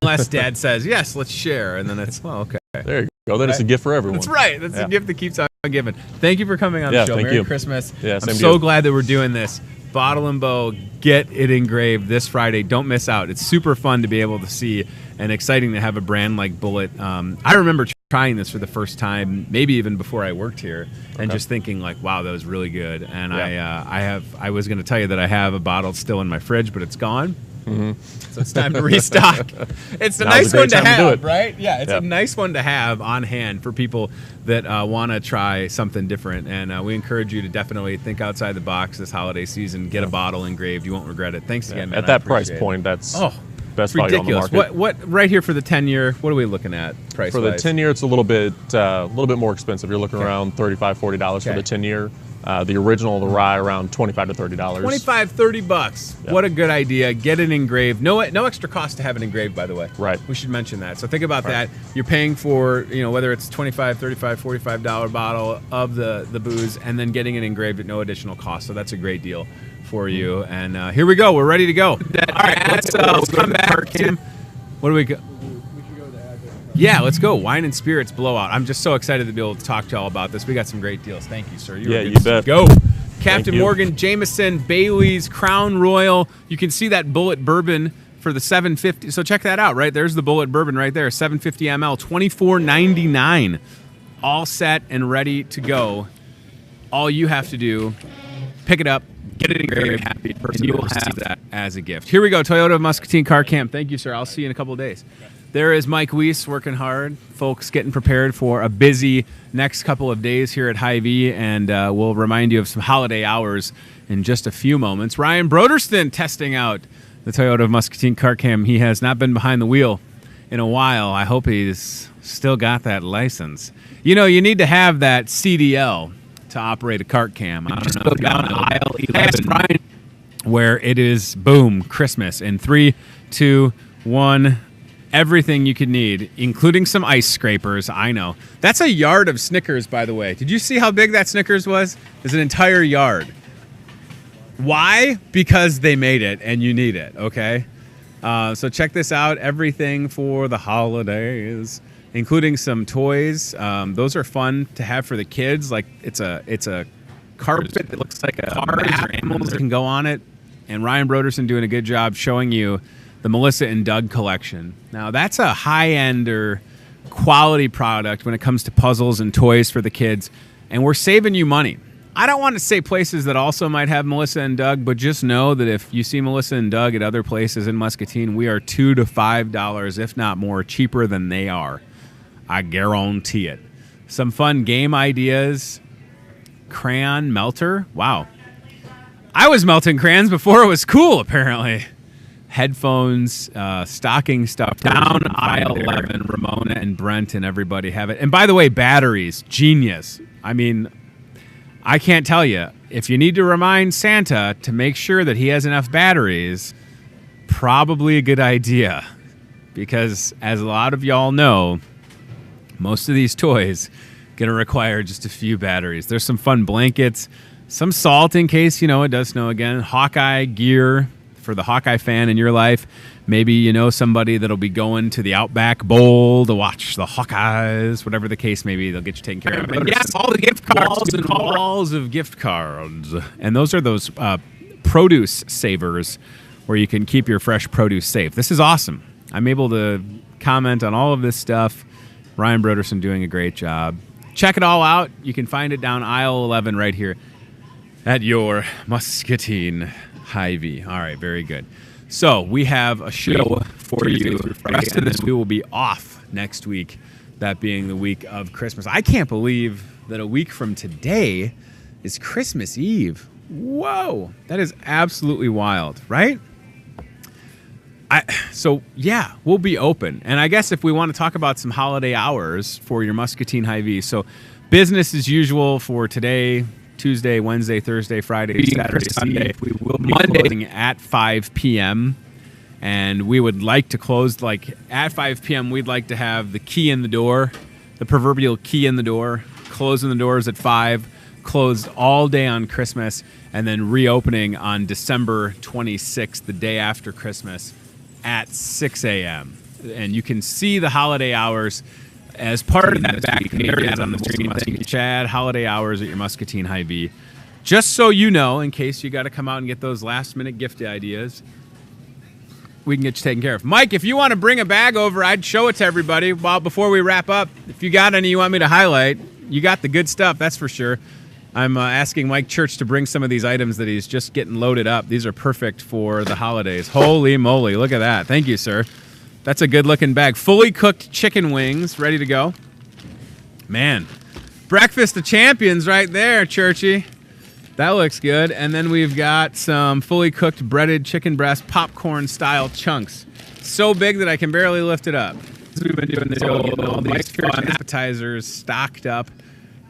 unless Dad says yes, let's share, and then it's okay. There you go. Then it's a gift for everyone. That's right. That's a gift that keeps on giving. Thank you for coming on the show. Merry Christmas. Yeah, I'm so glad that we're doing this. Bottle and bow, get it engraved this Friday. Don't miss out. It's super fun to be able to see and exciting to have a brand like Bullet. I remember trying this for the first time, maybe even before I worked here, and just thinking like, wow, that was really good. And I was going to tell you that I have a bottle still in my fridge, but it's gone. Mm-hmm. So it's time to restock. It's a nice one to have, right? Yeah, it's a nice one to have on hand for people that want to try something different. And we encourage you to definitely think outside the box this holiday season. Get a bottle engraved. You won't regret it. Thanks again, man. At that price point, that's best value on the market. What right here for the 10-year? What are we looking at price? For the 10-year, it's a little bit more expensive. You're looking around $35, $40 for the 10-year. The original, the rye, around $25 to $30. $25-$30. Yep. What a good idea. Get it engraved. No extra cost to have it engraved, by the way. Right. We should mention that. So think about that. You're paying for, whether it's $25, $35, $45 bottle of the booze, and then getting it engraved at no additional cost. So that's a great deal for you. And here we go. We're ready to go. All right, let's come back. Tim, what do we go? Yeah, let's go. Wine and Spirits Blowout. I'm just so excited to be able to talk to y'all about this. We got some great deals. Thank you, sir. You bet. Go. Captain Morgan, Jameson, Bailey's, Crown Royal. You can see that Bullet Bourbon for the $7.50. So check that out, right? There's the Bullet Bourbon right there, 750 ml, $24.99. All set and ready to go. All you have to do, pick it up, get it engraved, happy person. You will have that as a gift. Here we go. Toyota Muscatine Car Camp. Thank you, sir. I'll see you in a couple of days. There is Mike Weiss working hard. Folks getting prepared for a busy next couple of days here at Hy-Vee, and we'll remind you of some holiday hours in just a few moments. Ryan Broderston testing out the Toyota Muscatine Car Cam. He has not been behind the wheel in a while. I hope he's still got that license. You need to have that CDL to operate a cart cam. I don't know. Down aisle 11, Ryan, where it is, boom, Christmas in 3, 2, 1. Everything you could need, including some ice scrapers. I know. That's a yard of Snickers, by the way. Did you see how big that Snickers was? It's an entire yard. Why? Because they made it, and you need it, okay? So check this out. Everything for the holidays, including some toys. Those are fun to have for the kids. Like, it's a carpet that looks like a cars or animals that can go on it. And Ryan Broderson doing a good job showing you the Melissa and Doug collection. Now, that's a high-end or quality product when it comes to puzzles and toys for the kids, and we're saving you money. I don't want to say places that also might have Melissa and Doug, but just know that if you see Melissa and Doug at other places in Muscatine, we are $2 to $5, if not more, cheaper than they are. I guarantee it. Some fun game ideas. Crayon melter. Wow. I was melting crayons before it was cool, apparently. Headphones, stocking stuff. Down aisle 11, Ramona and Brent and everybody have it. And by the way, batteries, genius. I mean, I can't tell you. If you need to remind Santa to make sure that he has enough batteries, probably a good idea. because as a lot of y'all know, most of these toys going to require just a few batteries. There's some fun blankets, some salt in case, it does snow again, Hawkeye gear for the Hawkeye fan in your life. Maybe you know somebody that'll be going to the Outback Bowl to watch the Hawkeyes, whatever the case may be, they'll get you taken care of. And yes, all the gift cards and walls of gift cards. And those are those produce savers where you can keep your fresh produce safe. This is awesome. I'm able to comment on all of this stuff. Ryan Broderson doing a great job. Check it all out. You can find it down aisle 11 right here at your Muscatine Hy-Vee. All right, very good. So we have a show for you. The rest of this we will be off next week, that being the week of Christmas. I can't believe that a week from today is Christmas Eve. Whoa, that is absolutely wild, right? So we'll be open. And I guess if we want to talk about some holiday hours for your Muscatine Hy-Vee, so business as usual for today, Tuesday, Wednesday, Thursday, Friday, Saturday, Sunday. We will be closing at 5 p.m. And we would like to close, at 5 p.m., we'd like to have the key in the door, the proverbial key in the door, closing the doors at 5, closed all day on Christmas, and then reopening on December 26th, the day after Christmas, at 6 a.m. And you can see the holiday hours as part of that back areas on the stream. Chad, holiday hours at your Muscatine Hy-Vee. Just so you know, in case you got to come out and get those last-minute gift ideas, we can get you taken care of. Mike, if you want to bring a bag over, I'd show it to everybody before we wrap up. If you got any you want me to highlight, you got the good stuff, that's for sure. I'm asking Mike Church to bring some of these items that he's just getting loaded up. These are perfect for the holidays. Holy moly, look at that. Thank you, sir. That's a good-looking bag. Fully cooked chicken wings, ready to go. Man, breakfast of champions right there, Churchy. That looks good. And then we've got some fully cooked breaded chicken breast popcorn-style chunks. So big that I can barely lift it up. We've been doing this all these fun appetizers stocked up.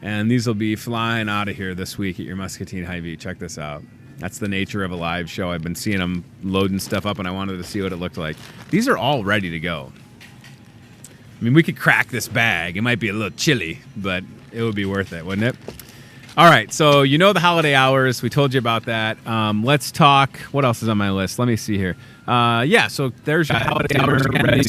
And these will be flying out of here this week at your Muscatine Hy-Vee. Check this out. That's the nature of a live show. I've been seeing them loading stuff up, and I wanted to see what it looked like. These are all ready to go. I mean, we could crack this bag. It might be a little chilly, but it would be worth it, wouldn't it? All right, so you know the holiday hours. We told you about that. Let's talk. What else is on my list? Let me see here. So there's your holiday hours.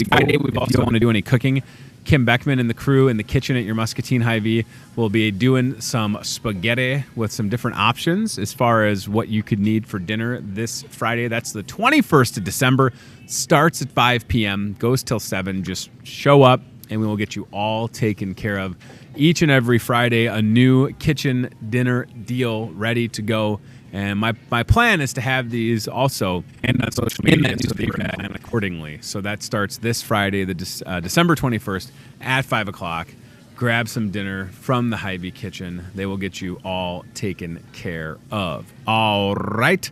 Friday, we also want to do any cooking. Kim Beckman and the crew in the kitchen at your Muscatine Hy-Vee will be doing some spaghetti with some different options as far as what you could need for dinner this Friday. That's the 21st of December. Starts at 5 p.m., goes till 7. Just show up, and we will get you all taken care of. Each and every Friday, a new kitchen dinner deal ready to go. And my plan is to have these also and on social media so they can plan accordingly. So that starts this Friday, the December 21st at 5 o'clock. Grab some dinner from the Hy-Vee kitchen. They will get you all taken care of. All right.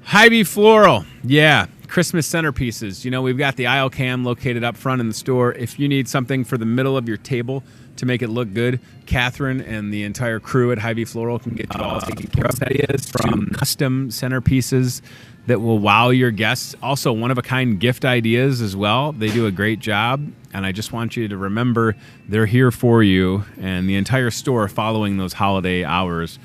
Hy-Vee Floral. Yeah, Christmas centerpieces. You know, we've got the aisle cam located up front in the store. If you need something for the middle of your table to make it look good, Catherine and the entire crew at Hy-Vee Floral can get you all taken care of. That is from custom centerpieces that will wow your guests. Also, one-of-a-kind gift ideas as well. They do a great job, and I just want you to remember they're here for you, and the entire store following those holiday hours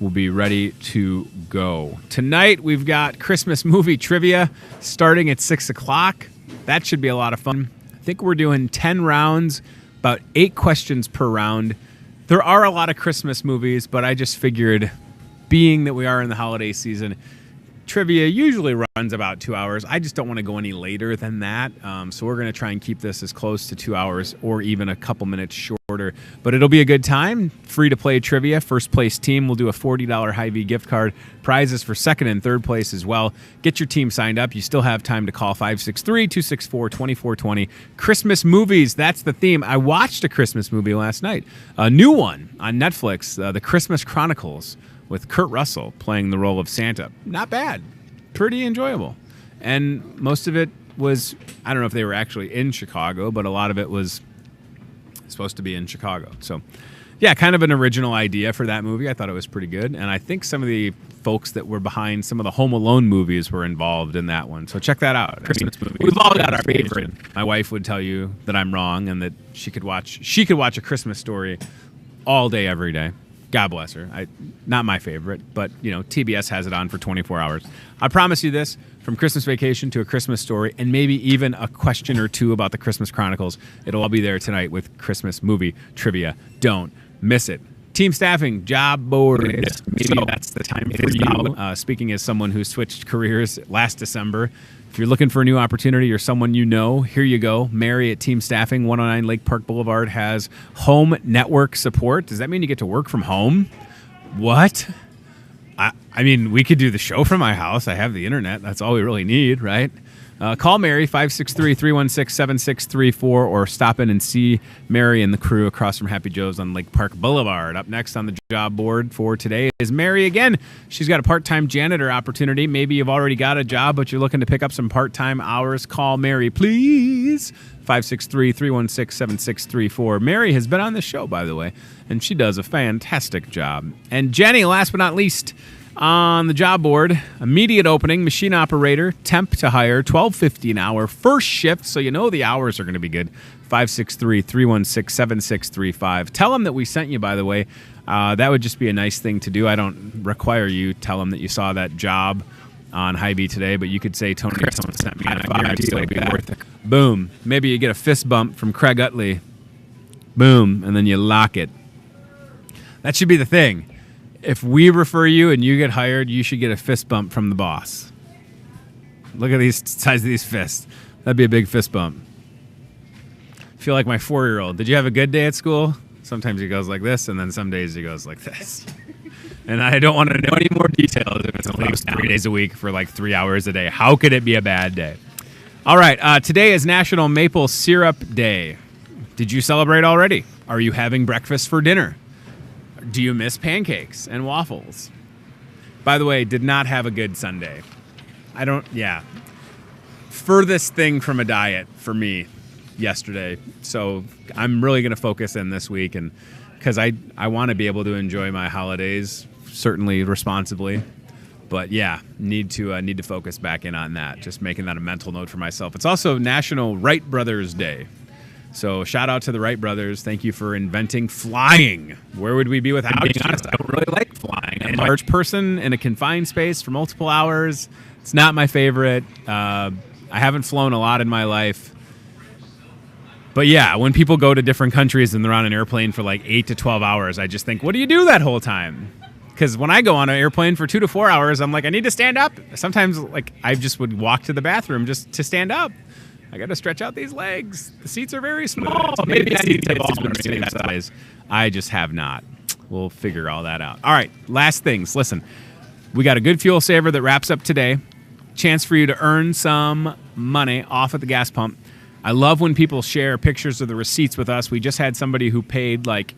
will be ready to go. Tonight, we've got Christmas movie trivia starting at 6 o'clock. That should be a lot of fun. I think we're doing 10 rounds, about 8 questions per round. There are a lot of Christmas movies, but I just figured, being that we are in the holiday season, trivia usually runs about 2 hours. I just don't want to go any later than that. So we're going to try and keep this as close to 2 hours or even a couple minutes shorter. But it'll be a good time. Free to play trivia. First place team will do a $40 Hy-Vee gift card. Prizes for second and third place as well. Get your team signed up. You still have time to call 563-264-2420. Christmas movies. That's the theme. I watched a Christmas movie last night. A new one on Netflix, The Christmas Chronicles, with Kurt Russell playing the role of Santa. Not bad. Pretty enjoyable. And most of it was, I don't know if they were actually in Chicago, but a lot of it was supposed to be in Chicago. So yeah, kind of an original idea for that movie. I thought it was pretty good. And I think some of the folks that were behind some of the Home Alone movies were involved in that one. So check that out. Christmas movie. We've all got our favorite. My wife would tell you that I'm wrong and that she could watch A Christmas Story all day, every day. God bless her. Not my favorite, but TBS has it on for 24 hours. I promise you this, from Christmas Vacation to A Christmas Story, and maybe even a question or two about the Christmas Chronicles, it'll all be there tonight with Christmas movie trivia. Don't miss it. Team staffing, job board. Maybe that's the time for you. Speaking as someone who switched careers last December, if you're looking for a new opportunity or someone you know, here you go. Mary at Team Staffing, 109 Lake Park Boulevard, has home network support. Does that mean you get to work from home? What? I mean, we could do the show from my house. I have the internet. That's all we really need, right? Call Mary, 563-316-7634, or stop in and see Mary and the crew across from Happy Joe's on Lake Park Boulevard. Up next on the job board for today is Mary again. She's got a part-time janitor opportunity. Maybe you've already got a job, but you're looking to pick up some part-time hours. Call Mary, please. 563-316-7634. Mary has been on the show, by the way, and she does a fantastic job. And Jenny, last but not least, on the job board, immediate opening, machine operator, temp to hire, $12.50 an hour, first shift, so you know the hours are going to be good. 563-316-7635. Tell them that we sent you, by the way. That would just be a nice thing to do. I don't require you tell them that you saw that job on Hy-Vee today, but you could say, Tony, someone sent me, and I guarantee it'll be worth it. Boom. Maybe you get a fist bump from Craig Utley. Boom. And then you lock it. That should be the thing. If we refer you and you get hired, you should get a fist bump from the boss. Look at these size of these fists. That'd be a big fist bump. I feel like my 4-year-old. Did you have a good day at school? Sometimes he goes like this, and then some days he goes like this. And I don't want to know any more details if it's only 3 days a week for like 3 hours a day. How could it be a bad day? All right, today is National Maple Syrup Day. Did you celebrate already? Are you having breakfast for dinner? Do you miss pancakes and waffles? By the way, did not have a good Sunday. Furthest thing from a diet for me yesterday. So I'm really going to focus in this week, and because I want to be able to enjoy my holidays, certainly responsibly. But yeah, need to focus back in on that. Just making that a mental note for myself. It's also National Wright Brothers Day. So shout out to the Wright brothers. Thank you for inventing flying. Where would we be without you? Honest, I don't really like flying. I'm a large person in a confined space for multiple hours. It's not my favorite. I haven't flown a lot in my life. But yeah, when people go to different countries and they're on an airplane for like 8 to 12 hours, I just think, what do you do that whole time? Because when I go on an airplane for 2 to 4 hours, I'm like, I need to stand up. Sometimes like I just would walk to the bathroom just to stand up. I got to stretch out these legs. The seats are very small. Maybe I need to take the same size. I just have not. We'll figure all that out. All right, last things. Listen, we got a good fuel saver that wraps up today. Chance for you to earn some money off at the gas pump. I love when people share pictures of the receipts with us. We just had somebody who paid like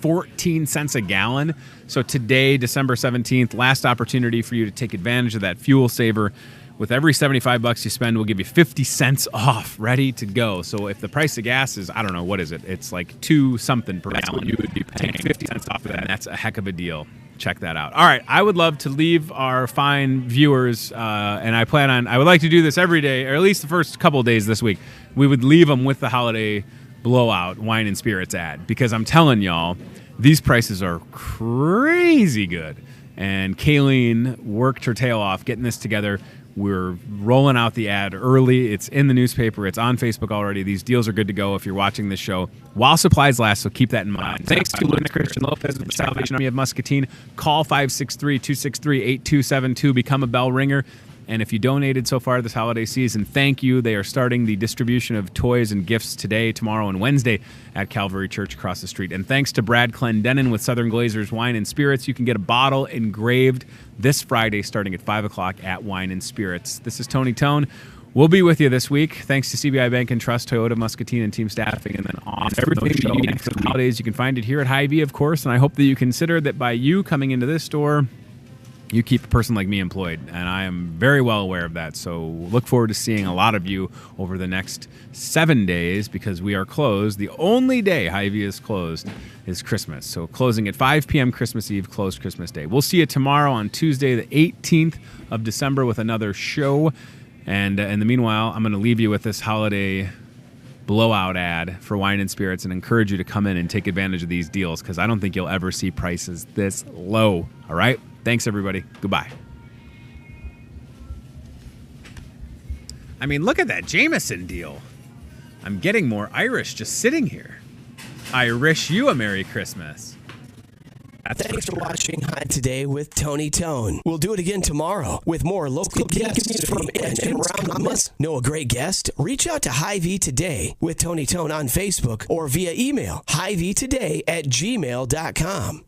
14 cents a gallon. So today, December 17th, last opportunity for you to take advantage of that fuel saver. With every $75 you spend, we'll give you 50 cents off, ready to go. So if the price of gas is, I don't know, what is it? It's like 2 something per gallon. You would be paying 50 cents off of that. And that's a heck of a deal. Check that out. All right, I would love to leave our fine viewers, and I would like to do this every day, or at least the first couple of days this week. We would leave them with the holiday blowout wine and spirits ad, because I'm telling y'all, these prices are crazy good. And Kayleen worked her tail off getting this together. We're rolling out the ad early. It's in the newspaper. It's on Facebook already. These deals are good to go if you're watching this show while supplies last, so keep that in mind. Thanks to Luna Christian Lopez of the Salvation Army of Muscatine. Call 563-263-8272. Become a bell ringer. And if you donated so far this holiday season, thank you. They are starting the distribution of toys and gifts today, tomorrow, and Wednesday at Calvary Church across the street. And thanks to Brad Clendenin with Southern Glazers Wine and Spirits, you can get a bottle engraved this Friday starting at 5 o'clock at Wine and Spirits. This is Tony Tone. We'll be with you this week. Thanks to CBI Bank and Trust, Toyota, Muscatine, and Team Staffing. And then on everything that you need for the holidays, you can find it here at Hy-Vee, of course. And I hope that you consider that by you coming into this store you keep a person like me employed, and I am very well aware of that. So look forward to seeing a lot of you over the next 7 days because we are closed. The only day Hy-Vee is closed is Christmas. So closing at 5 p.m. Christmas Eve, closed Christmas Day. We'll see you tomorrow on Tuesday, the 18th of December with another show. And in the meanwhile, I'm going to leave you with this holiday blowout ad for wine and spirits and encourage you to come in and take advantage of these deals because I don't think you'll ever see prices this low. All right? Thanks, everybody. Goodbye. I mean, look at that Jameson deal. I'm getting more Irish just sitting here. I wish you a Merry Christmas. Thanks for watching Hi Today with Tony Tone. We'll do it again tomorrow with more local guests from in and around the Must. Know a great guest? Reach out to Hy-Vee Today with Tony Tone on Facebook or via email, hyveetoday@gmail.com.